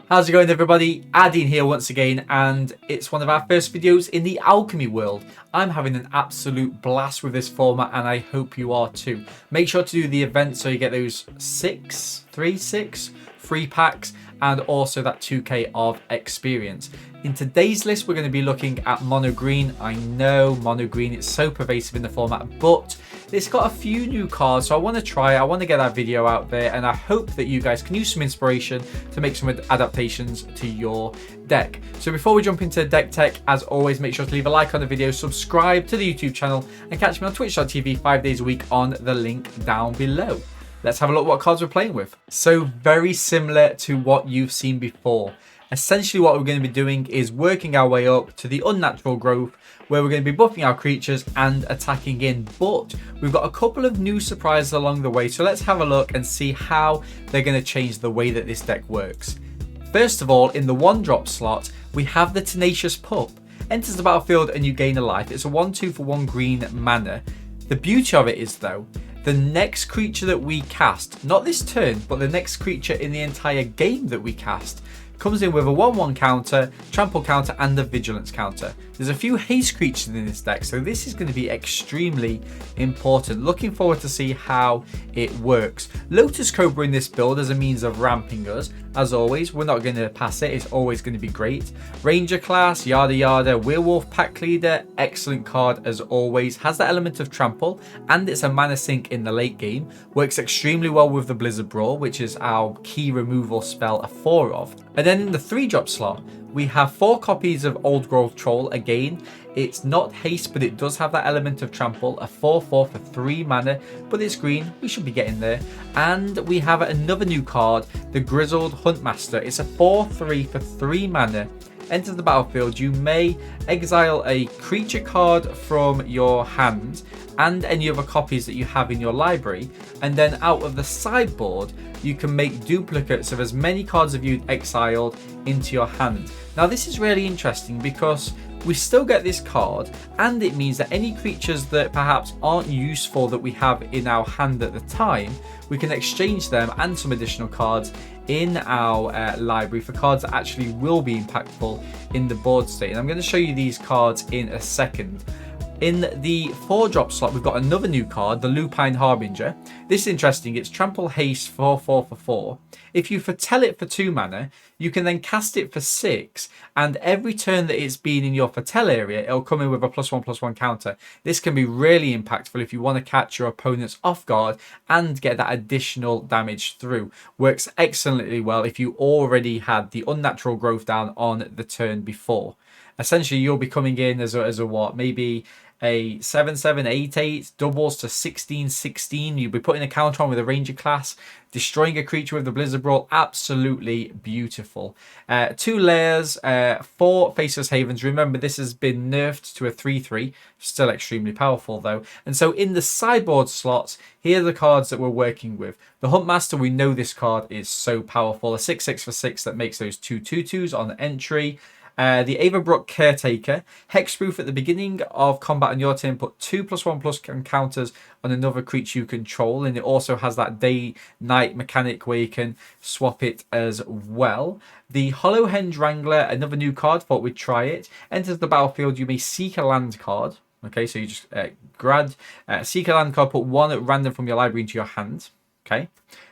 How's it going, everybody? Adin here once again, and it's one of our first videos in the Alchemy world. I'm having an absolute blast with this format, and I hope you are too. Make sure to do the event so you get those six free packs, and also that 2k of experience. In today's list, we're going to be looking at mono green. I know mono green, it's so pervasive in the format, but it's got a few new cards, so I want to try it. I want to get that video out there, and I hope that you guys can use some inspiration to make some adaptations to your deck. So before we jump into deck tech, as always, make sure to leave a like on the video, subscribe to the YouTube channel, and catch me on twitch.tv 5 days a week on the link down below. Let's have a look what cards we're playing with. So very similar to what you've seen before. Essentially what we're going to be doing is working our way up to the Unnatural Growth, where we're going to be buffing our creatures and attacking in. But we've got a couple of new surprises along the way, so let's have a look and see how they're going to change the way that this deck works. First of all, in the 1-drop slot, we have the Tenacious Pup. Enters the battlefield and you gain a life. It's a 1/2 for 1 green mana. The beauty of it is, though, the next creature that we cast, not this turn, but the next creature in the entire game that we cast, comes in with a 1/1 counter, trample counter, and a vigilance counter. There's a few haste creatures in this deck, so this is going to be extremely important. Looking forward to see how it works. Lotus Cobra in this build as a means of ramping us. As always, we're not going to pass it. It's always going to be great. Ranger class, yada yada. Werewolf pack leader, excellent card as always. Has that element of trample, and it's a mana sink in the late game. Works extremely well with the Blizzard Brawl, which is our key removal spell, a 4 of. And then in the 3-drop slot, we have 4 copies of Old Growth Troll. Again, it's not haste, but it does have that element of trample. A 4/4 for 3 mana, but it's green. We should be getting there. And we have another new card, the Grizzled Huntmaster. It's a 4/3 for 3 mana. Enters the battlefield. You may exile a creature card from your hand and any other copies that you have in your library, and then out of the sideboard you can make duplicates of as many cards as you've exiled into your hand. Now this is really interesting because we still get this card, and it means that any creatures that perhaps aren't useful that we have in our hand at the time, we can exchange them and some additional cards in our library for cards that actually will be impactful in the board state. And I'm going to show you these cards in a second. In the 4-drop slot, we've got another new card, the Lupine Harbinger. This is interesting. It's trample haste 4/4 for 4. If you foretell it for 2 mana, you can then cast it for 6, and every turn that it's been in your foretell area, it'll come in with a +1/+1 counter. This can be really impactful if you want to catch your opponents off guard and get that additional damage through. Works excellently well if you already had the Unnatural Growth down on the turn before. Essentially, you'll be coming in as a what? Maybe a 7/7, 8/8, doubles to 16/16. You'll be putting a counter on with a Ranger class, destroying a creature with the Blizzard Brawl. Absolutely beautiful. 2 layers, 4 Faceless Havens. Remember, this has been nerfed to a 3/3. Still extremely powerful, though. And so in the sideboard slots, here are the cards that we're working with. The Huntmaster, we know this card is so powerful. A 6/6 for 6 that makes those 2 2/2s on entry. The Avabrook Caretaker, hexproof at the beginning of combat on your turn, put 2+1/+ counters on another creature you control, and it also has that day-night mechanic where you can swap it as well. The Hollowhenge Wrangler, another new card, thought we'd try it. Enters the battlefield, you may seek a land card. Okay, so you just seek a land card, put 1 at random from your library into your hand. Okay.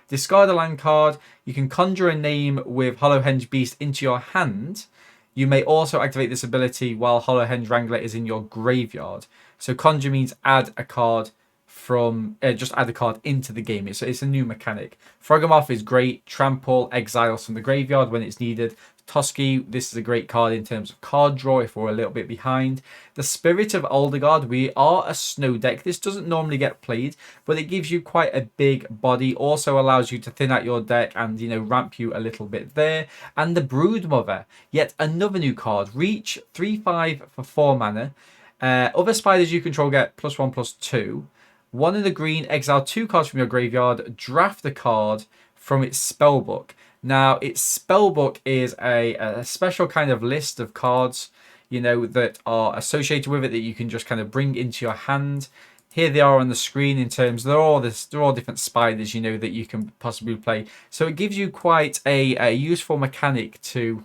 Discard a land card, you can conjure a name with Hollowhenge Beast into your hand. You may also activate this ability while Hollowhenge Wrangler is in your graveyard. So conjure means add a card from, just add a card into the game. It's a new mechanic. Froghemoth is great. Trample, exiles from the graveyard when it's needed. Toski, this is a great card in terms of card draw if we're a little bit behind. The Spirit of Aldergard, we are a snow deck. This doesn't normally get played, but it gives you quite a big body. Also allows you to thin out your deck and, you know, ramp you a little bit there. And the Broodmother, yet another new card. Reach 3/5 for 4 mana. Other spiders you control get +1/+2. 1 in the green, exile 2 cards from your graveyard, draft a card from its spellbook. Now, its spellbook is a special kind of list of cards, you know, that are associated with it that you can just kind of bring into your hand. here they are on the screen in terms, they're all different spiders, you know, that you can possibly play. So it gives you quite a useful mechanic to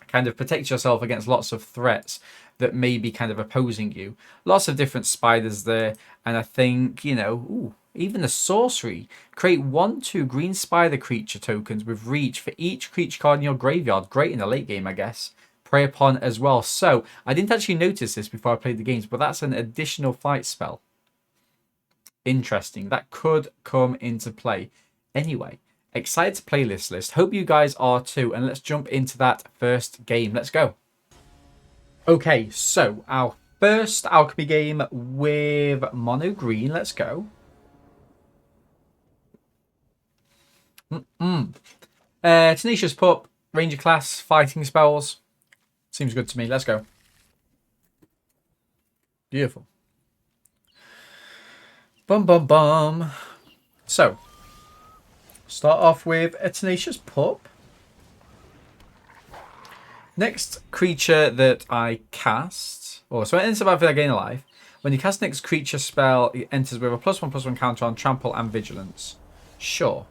kind of protect yourself against lots of threats that may be kind of opposing you. Lots of different spiders there, and I think, you know, ooh, even the sorcery. Create 1/2 green spider creature tokens with reach for each creature card in your graveyard. Great in the late game, I guess. Prey upon as well. So, I didn't actually notice this before I played the games, but that's an additional fight spell. Interesting. That could come into play. Anyway, excited to play this list. Hope you guys are too. And let's jump into that first game. Let's go. Okay, so our first alchemy game with mono green. Let's go. Tenacious Pup, Ranger class, fighting spells. Seems good to me. Let's go. Beautiful. Bum bum bum. So, start off with a Tenacious Pup. Next creature that I cast, so it enters the battlefield, I gain a life. When you cast next creature spell, it enters with a +1/+1 counter on trample and vigilance. Sure.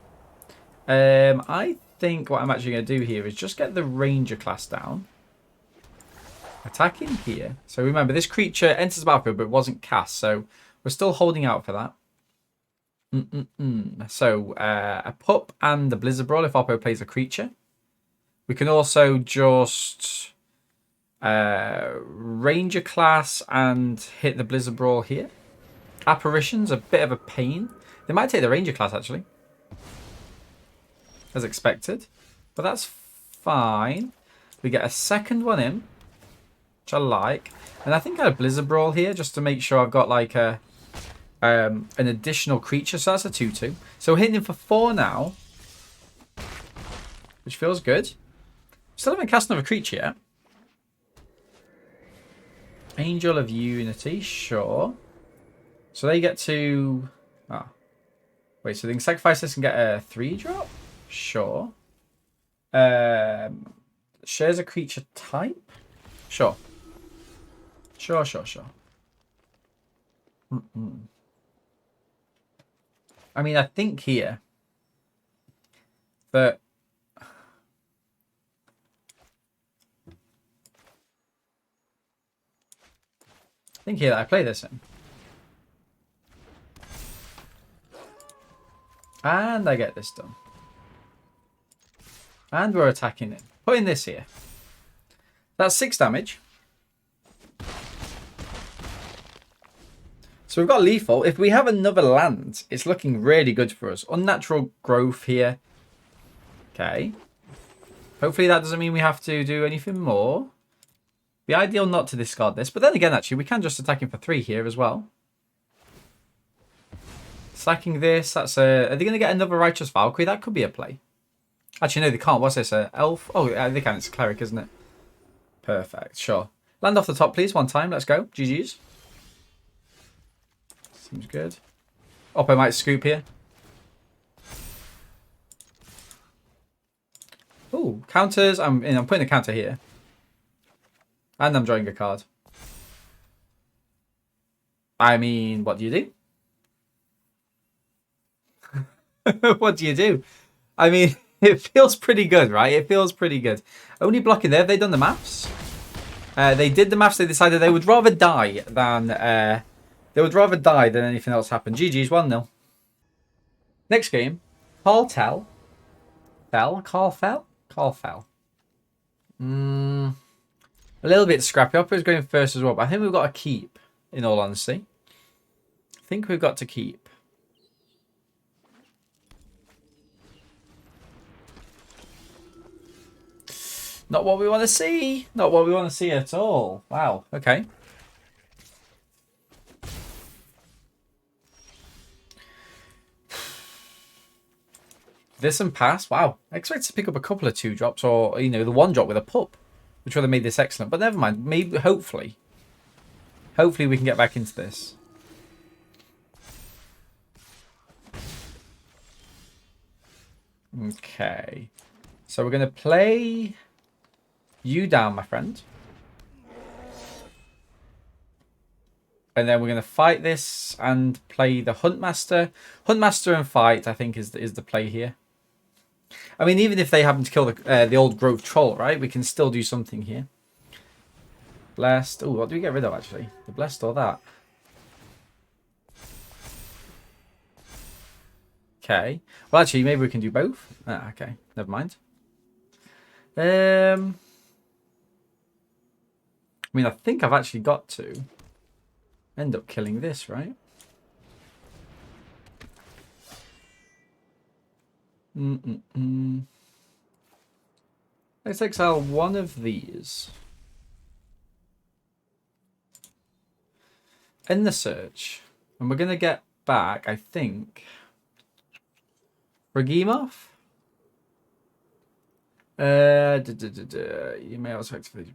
I think what I'm actually going to do here is just get the Ranger class down. Attacking here. So remember, this creature enters the battlefield, but it wasn't cast, so we're still holding out for that. So, a Pup and the Blizzard Brawl if Oppo plays a creature. We can also just Ranger class and hit the Blizzard Brawl here. Apparition's a bit of a pain. They might take the Ranger class, actually. As expected. But that's fine. We get a second one in, which I like. And I think I have Blizzard Brawl here just to make sure I've got like a an additional creature. So that's a 2/2. So we're hitting him for 4 now, which feels good. Still haven't cast another creature yet. Angel of Unity, sure. So they get to... Oh. Wait, so they can sacrifice this and get a 3-drop? Sure. Shares a creature type? Sure. Sure. I mean, I think here that... I play this in. And I get this done. And we're attacking it. Putting this here. That's 6 damage. So we've got lethal. If we have another land, it's looking really good for us. Unnatural Growth here. Okay. Hopefully that doesn't mean we have to do anything more. Be ideal not to discard this. But then again, actually, we can just attack him for 3 here as well. Sacking this. That's a... Are they going to get another Righteous Valkyrie? That could be a play. Actually, no, they can't. What's this? Elf? Oh, they can. It's a cleric, isn't it? Perfect. Sure. Land off the top, please. One time. Let's go. GG's. Seems good. Oppo might scoop here. Ooh, counters. I'm putting a counter here. And I'm drawing a card. I mean, what do you do? What do you do? I mean, it feels pretty good, right? It feels pretty good. Only blocking there. Have they done the maths? They did the maths. They decided they would rather die than anything else happen. GG's 1-0. Next game, Carl Fell. A little bit scrappy. Oppo's going first as well, but I think we've got to keep, in all honesty. I think we've got to keep. Not what we want to see. Not what we want to see at all. Wow. Okay. This and pass. Wow. I expect to pick up a couple of 2-drops or, you know, the 1-drop with a Pup, which would have made this excellent. But never mind. Maybe, hopefully we can get back into this. Okay. So we're going to play you down, my friend. And then we're going to fight this and play the Huntmaster. Huntmaster and fight, I think, is the play here. I mean, even if they happen to kill the old growth troll, right? We can still do something here. Blessed. Oh, what do we get rid of, actually? The blessed or that? Okay. Well, actually, maybe we can do both. Ah, okay. Never mind. I mean, I think I've actually got to end up killing this, right? Let's exile one of these. End the search. And we're going to get back, I think, Ragimov? You may also activate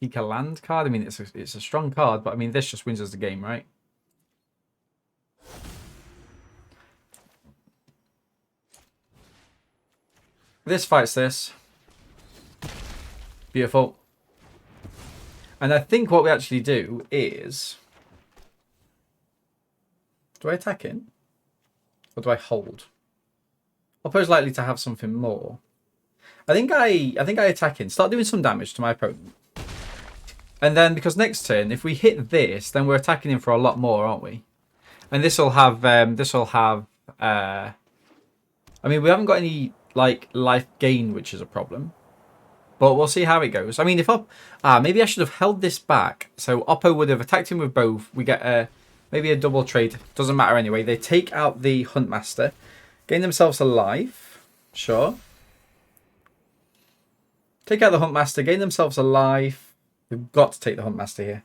seek a land card. I mean, it's a strong card, but I mean, this just wins us the game, right? This fights this. Beautiful. And I think what we actually do is... Do I attack in? Or do I hold? Oppo's likely to have something more. I think I attack in. Start doing some damage to my opponent. And then, because next turn, if we hit this, then we're attacking him for a lot more, aren't we? And this will have... I mean, we haven't got any, like, life gain, which is a problem. But we'll see how it goes. I mean, if maybe I should have held this back. So Oppo would have attacked him with both. We get maybe a double trade. Doesn't matter anyway. They take out the Huntmaster. Gain themselves a life. Sure. Take out the Huntmaster. Gain themselves a life. We've got to take the Huntmaster here.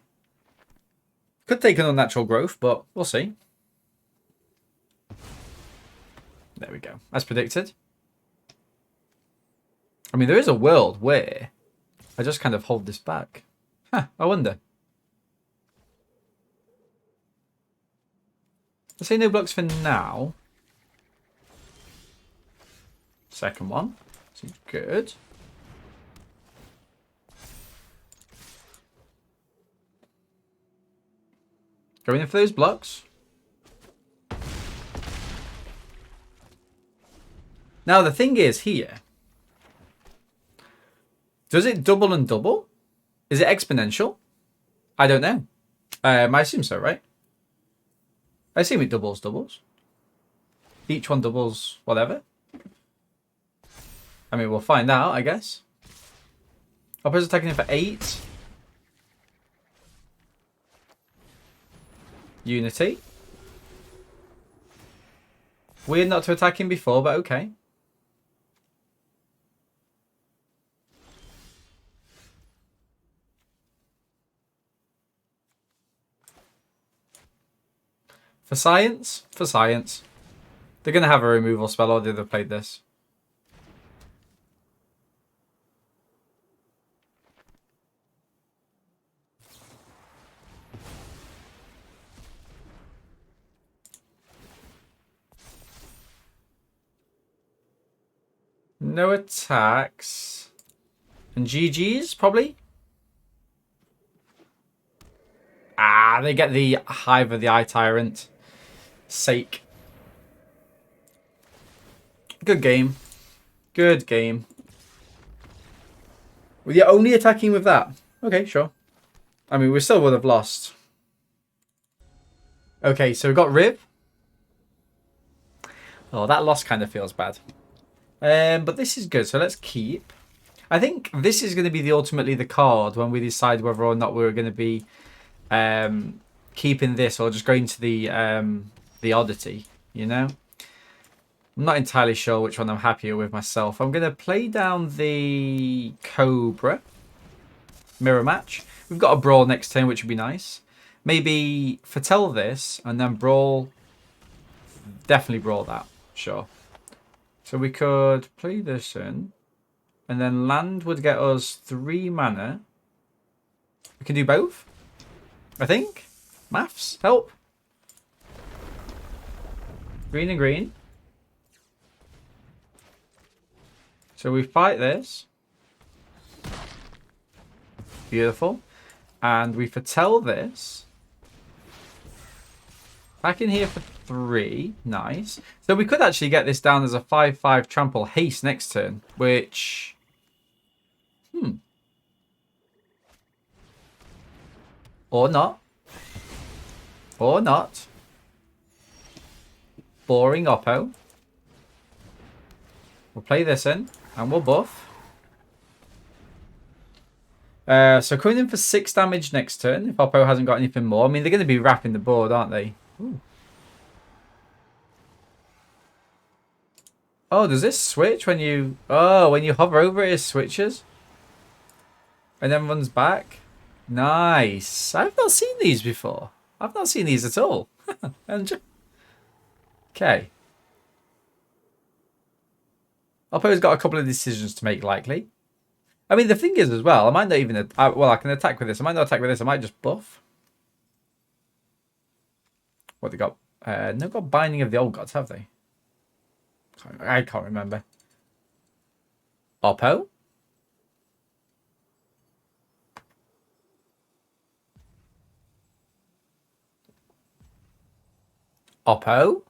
Could take an Unnatural Growth, but we'll see. There we go. As predicted. I mean, there is a world where I just kind of hold this back. Huh, I wonder. Let's say no blocks for now. Second one. Seems good. Going in for those blocks. Now, the thing is here. Does it double and double? Is it exponential? I don't know. I assume so, right? I assume it doubles. Each one doubles whatever. I mean, we'll find out, I guess. Opposite attacking him for 8. Unity. Weird not to attack him before, but okay. For science? For science. They're going to have a removal spell, or they've played this. No attacks. And GG's, probably? Ah, they get the Hive of the Eye Tyrant. Sake. Good game. Good game. Were you only attacking with that? Okay, sure. I mean, we still would have lost. Okay, so we got Riv. Oh, that loss kind of feels bad. But this is good, so let's keep. I think this is going to be ultimately the card when we decide whether or not we're going to be keeping this or just going to the oddity, you know? I'm not entirely sure which one I'm happier with myself. I'm going to play down the Cobra. Mirror match. We've got a Brawl next turn, which would be nice. Maybe foretell this and then Brawl. Definitely Brawl that. Sure. So we could play this in. And then land would get us 3 mana. We can do both. I think. Maths. Help. Green and green. So we fight this. Beautiful. And we foretell this. Back in here for 3. Nice. So we could actually get this down as a 5/5 trample haste next turn, which... Or not. Or not. Boring Oppo. We'll play this in, and we'll buff. So coming in for 6 damage next turn, if Oppo hasn't got anything more. I mean, they're going to be wrapping the board, aren't they? Ooh. Oh, does this switch when you... Oh, when you hover over it, it switches? And then runs back? Nice. I've not seen these before. I've not seen these at all. Okay. Oppo's got a couple of decisions to make, likely. I mean, the thing is as well, I might not even... well, I can attack with this. I might not attack with this. I might just buff. What they got? They've got Binding of the Old Gods, have they? I can't remember. Oppo? Oppo?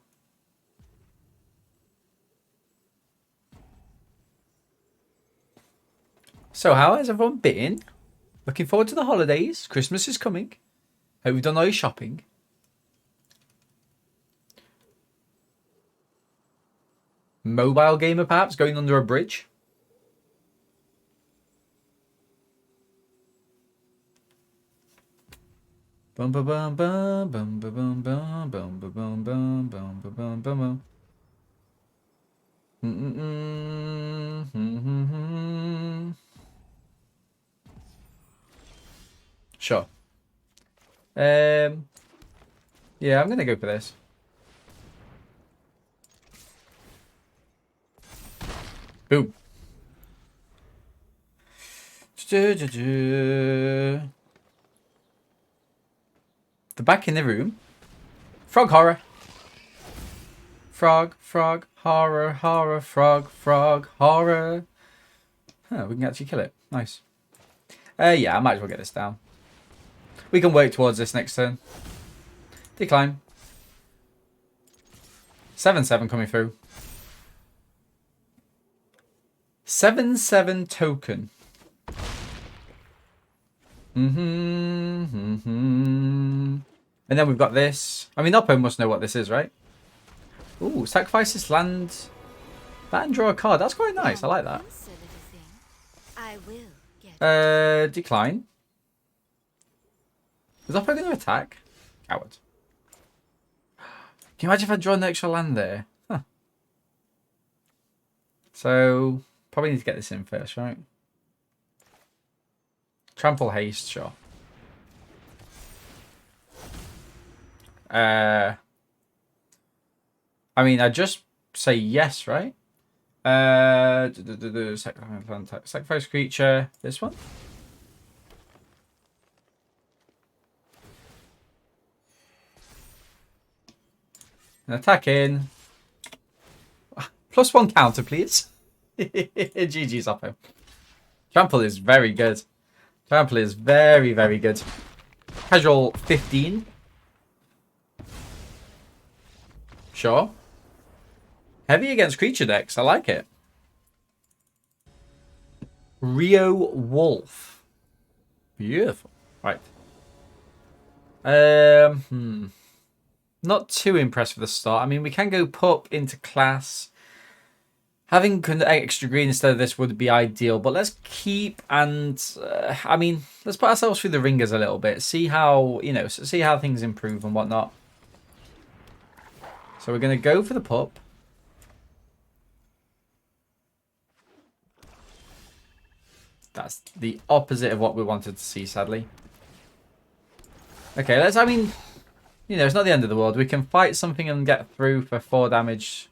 So how has everyone been? Looking forward to the holidays. Christmas is coming. Hope you've done all your shopping. Mobile gamer perhaps going under a bridge. Bum bum bum bum bum bum bum bum bum bum bum bum bum bum bum. Sure. Yeah, I'm gonna go for this. Boom. They're back in the room. Frog horror. Frog, frog, horror, horror, frog, frog, horror. Huh, we can actually kill it. Nice. Yeah, I might as well get this down. We can work towards this next turn. Decline. 7/7 coming through. 7/7 token. And then we've got this. I mean, Oppo must know what this is, right? Ooh, sacrifice this land. That and draw a card. That's quite nice. I like that. Decline. Is Oppo going to attack? Coward. Can you imagine if I draw an extra land there? Huh. So, probably need to get this in first, right? Trample haste, sure. I mean, I just say yes, right? Sacrifice creature. This one. And attack in. +1 counter, please. GG's, Oppo. Trample is very good. Trample is very, very good. Casual 15. Sure. Heavy against creature decks. I like it. Werewolf. Beautiful. Right. Not too impressed with the start. I mean, we can go pup into class. Having extra green instead of this would be ideal, but let's keep and I mean, let's put ourselves through the ringers a little bit. See how, see how things improve and whatnot. So we're going to go for the pup. That's the opposite of what we wanted to see, sadly. Okay, I mean, it's not the end of the world. We can fight something and get through for 4 damage.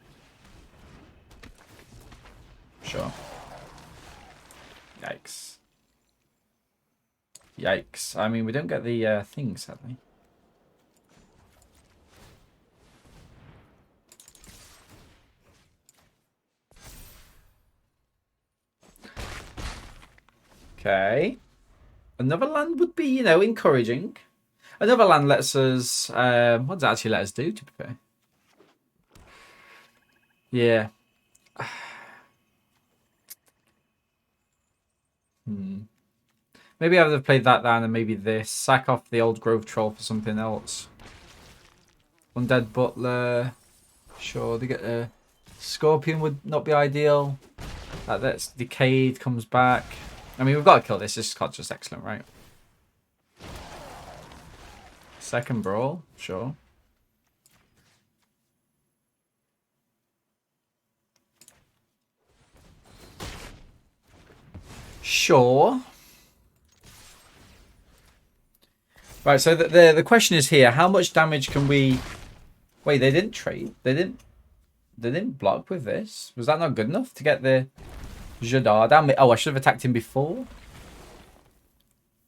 Sure. Yikes. Yikes. I mean, we don't get the thing, sadly. Okay. Another land would be, encouraging. Another land lets us... what does it actually let us do, to be fair? Yeah. Maybe I would have played that down and maybe this. Sack off the old growth troll for something else. Undead Butler. Sure, they get a... Scorpion would not be ideal. That's Decayed comes back. I mean, we've got to kill this. This card's just excellent, right? Second Brawl. Sure. Sure. Right, so the question is here, how much damage can we... Wait, they didn't trade? They didn't block with this? Was that not good enough to get the Jadar down? Oh, I should have attacked him before?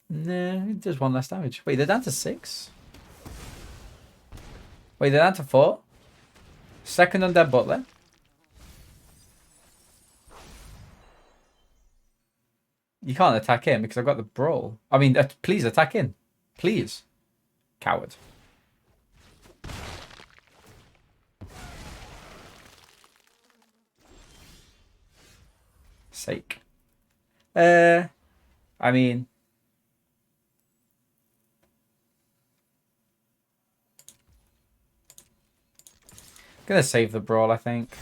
No, it does 1 less damage. Wait, they're down to 6? Wait, they're down to 4? Second Undead Butler. You can't attack him because I've got the Brawl. I mean, please attack in. Please. Coward. Sake. I mean... Gonna save the Brawl, I think.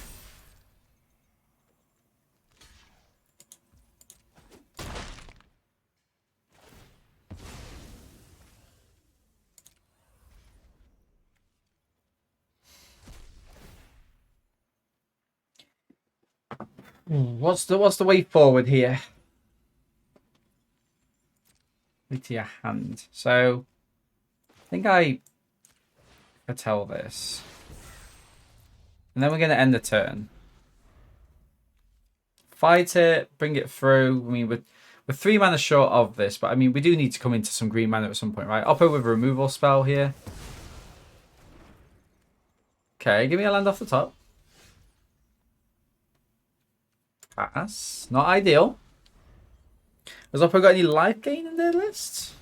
What's the way forward here? Into your hand. So I think I tell this. And then we're gonna end the turn. Fight it, bring it through. I mean, we're 3 mana short of this, but I mean we do need to come into some green mana at some point, right? Oppo with a removal spell here. Okay, give me a land off the top. Pass. Not ideal. Has Oppo got any life gain in their list?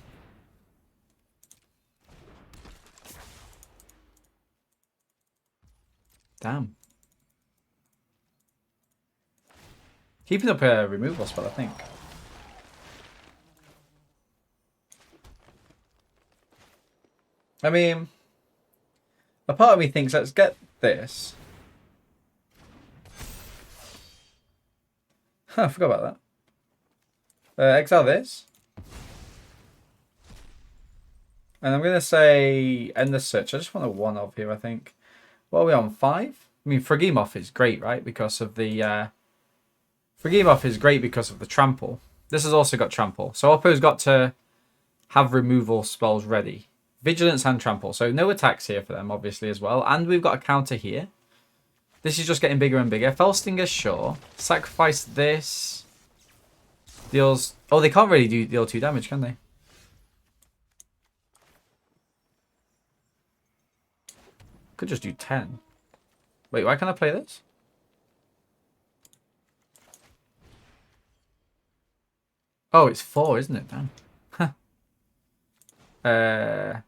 Damn. Keeping up a removal spell, I think. I mean, a part of me thinks let's get this. I forgot about that. Exile this. And I'm going to say end the search. I just want a 1-of here, I think. What are we on? 5? I mean, Fragimoth is great, right? Because of the... Fragimoth is great because of the trample. This has also got trample. So Oppo's got to have removal spells ready. Vigilance and trample. So no attacks here for them, obviously, as well. And we've got a counter here. This is just getting bigger and bigger. Fellstinger, sure. Sacrifice this. Deals... Oh, they can't really deal 2 damage, can they? Could just do 10. Wait, why can't I play this? Oh, it's 4, isn't it? Damn.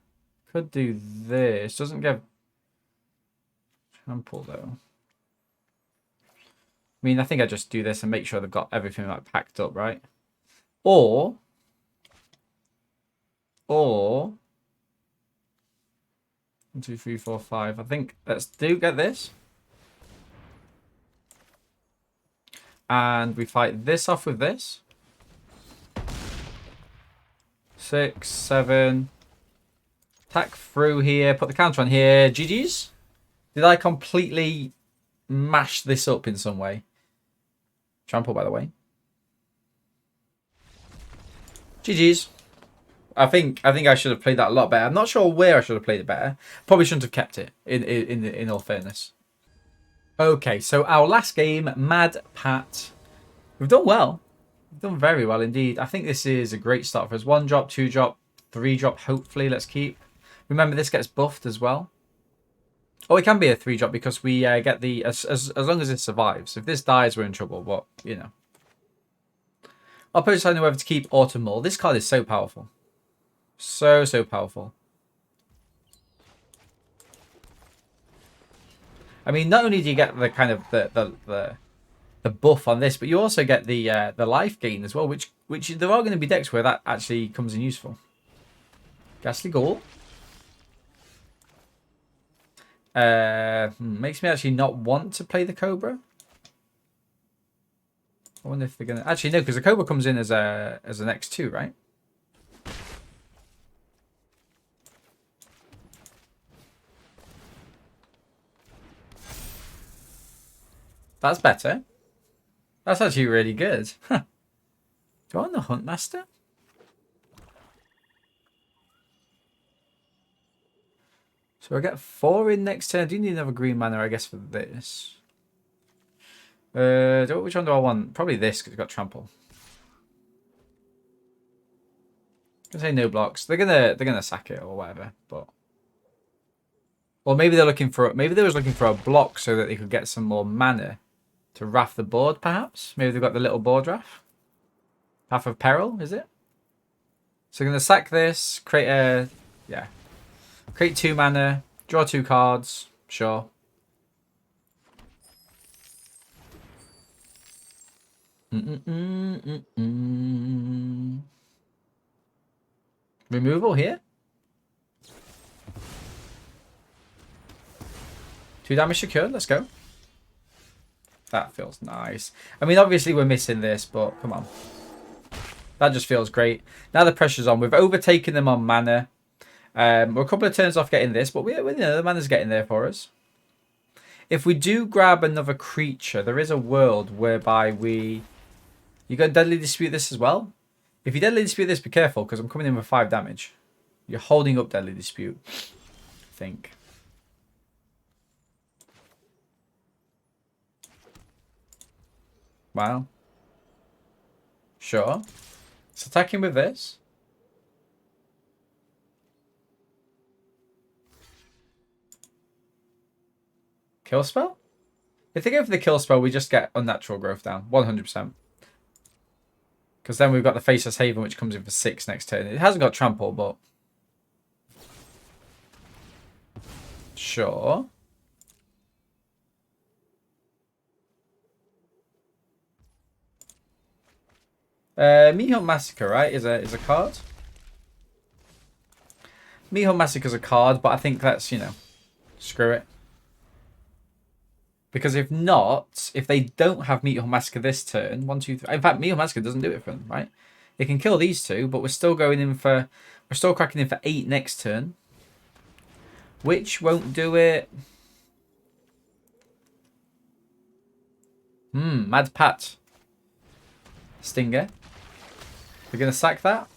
Could do this. Doesn't give trample, though. I mean, I think I just do this and make sure they've got everything like packed up, right? Or 1, 2, 3, 4, 5. I think let's get this. And we fight this off with this. 6, 7. Attack through here. Put the counter on here. GG's. Did I completely mash this up in some way? Trample, by the way. GG's. I think I should have played that a lot better. I'm not sure where I should have played it better. Probably shouldn't have kept it, in all fairness. Okay, so our last game, Mad Pat. We've done well. We've done very well indeed. I think this is a great start for us. 1-drop, 2-drop, 3-drop, hopefully. Let's keep. Remember, this gets buffed as well. Oh, it can be a 3-drop because we get the... As long as it survives. If this dies, we're in trouble, but, you know. Opposite deciding whether to keep Autumn Maul. This card is so powerful. So powerful. I mean, not only do you get the kind of the buff on this, but you also get the life gain as well, which there are going to be decks where that actually comes in useful. Ghastly Ghoul. Makes me actually not want to play the Cobra. I wonder if they're gonna actually no, because the Cobra comes in as an X2, right? That's better. That's actually really good. Huh. Do I want the Huntmaster? So I get 4 in next turn. I do need another green mana, I guess, for this. Which one do I want? Probably this, because it's got trample. I'm gonna say no blocks. They're gonna sack it or whatever, but. Or maybe they was looking for a block so that they could get some more mana to raft the board, perhaps. Maybe they've got the little board raft. Path of Peril, is it? So I'm gonna sack this, create 2 mana, draw 2 cards, sure. Removal here. 2 damage secured, let's go. That feels nice. I mean, obviously we're missing this, but come on. That just feels great. Now the pressure's on. We've overtaken them on mana. We're a couple of turns off getting this, but the mana's getting there for us. If we do grab another creature, there is a world whereby you got Deadly Dispute this as well. If you Deadly Dispute this, be careful, because I'm coming in with 5 damage. You're holding up Deadly Dispute, I think. Wow. Sure. It's attacking with this. Kill spell? If they go for the kill spell, we just get Unnatural Growth down. 100%. Because then we've got the Faceless Haven, which comes in for 6 next turn. It hasn't got Trample, but... Sure. Meat Hunt Massacre, right, is a card. Meat Hunt Massacre's a card, but I think that's, screw it. Because if not, if they don't have Meat Hunt Massacre this turn, 1, 2, 3. In fact, Meat Hunt Massacre doesn't do it for them, right? They can kill these 2, but we're still cracking in for 8 next turn. Which won't do it. Mad Pat. Stinger. We're going to sack that.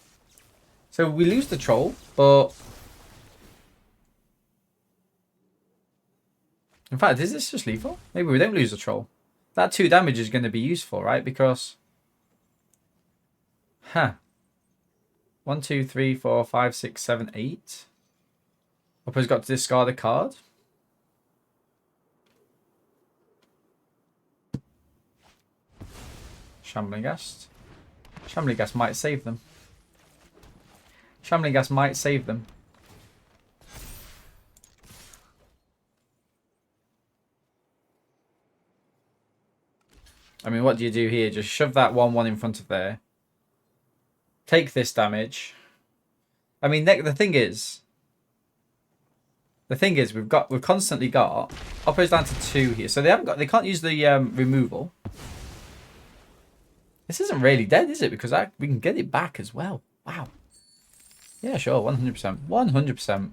So we lose the troll, but... In fact, is this just lethal? Maybe we don't lose the troll. That 2 damage is going to be useful, right? Because... 1, 2, 3, 4, 5, 6, 7, 8. Oppo's got to discard a card. Shambling Ghast. Shambling Ghast might save them. Shambling Ghast might save them. I mean, what do you do here? Just shove that 1/1 in front of there. Take this damage. I mean, the thing is, we've constantly got Oppo's down to 2 here, so they can't use the removal. This isn't really dead, is it? Because we can get it back as well. Wow. Yeah, sure, 100%, 100%.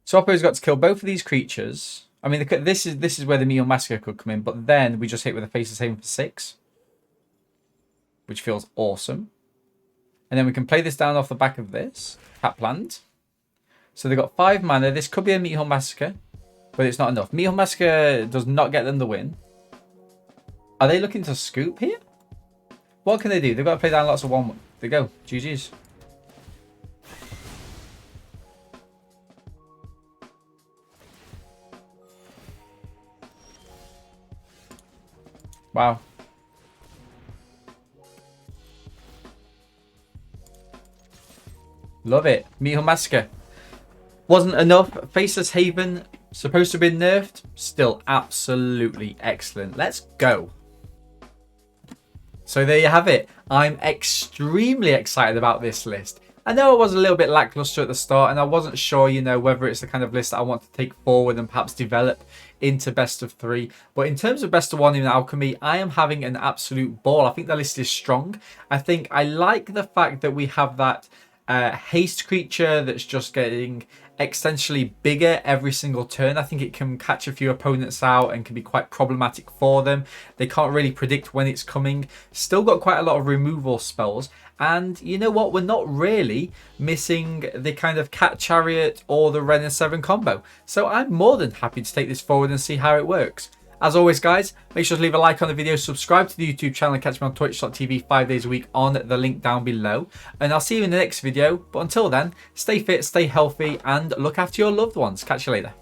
So Oppo's got to kill both of these creatures. I mean, this is where the Meat Hunt Massacre could come in, but then we just hit with a Faceless Haven for 6, which feels awesome. And then we can play this down off the back of this Hatplant. So they've got 5 mana. This could be a Meat Hunt Massacre, but it's not enough. Meat Hunt Massacre does not get them the win. Are they looking to scoop here? What can they do? They've got to play down lots of 1. They go. GG's. Wow. Love it. Meat Hunt Massacre. Wasn't enough. Faceless Haven Supposed to be nerfed? Still absolutely excellent. Let's go. So there you have it. I'm extremely excited about this list. I know I was a little bit lackluster at the start, and I wasn't sure, you know, whether it's the kind of list that I want to take forward and perhaps develop into best of 3. But in terms of best of 1 in Alchemy, I am having an absolute ball. I think the list is strong. I think I like the fact that we have that haste creature that's just getting exponentially bigger every single turn. I think it can catch a few opponents out and can be quite problematic for them. They can't really predict when it's coming. Still got quite a lot of removal spells. And you know what? We're not really missing the kind of Cat Chariot or the Ren and 7 combo. So I'm more than happy to take this forward and see how it works. As always, guys, make sure to leave a like on the video, subscribe to the YouTube channel, and catch me on twitch.tv 5 days a week on the link down below. And I'll see you in the next video. But until then, stay fit, stay healthy, and look after your loved ones. Catch you later.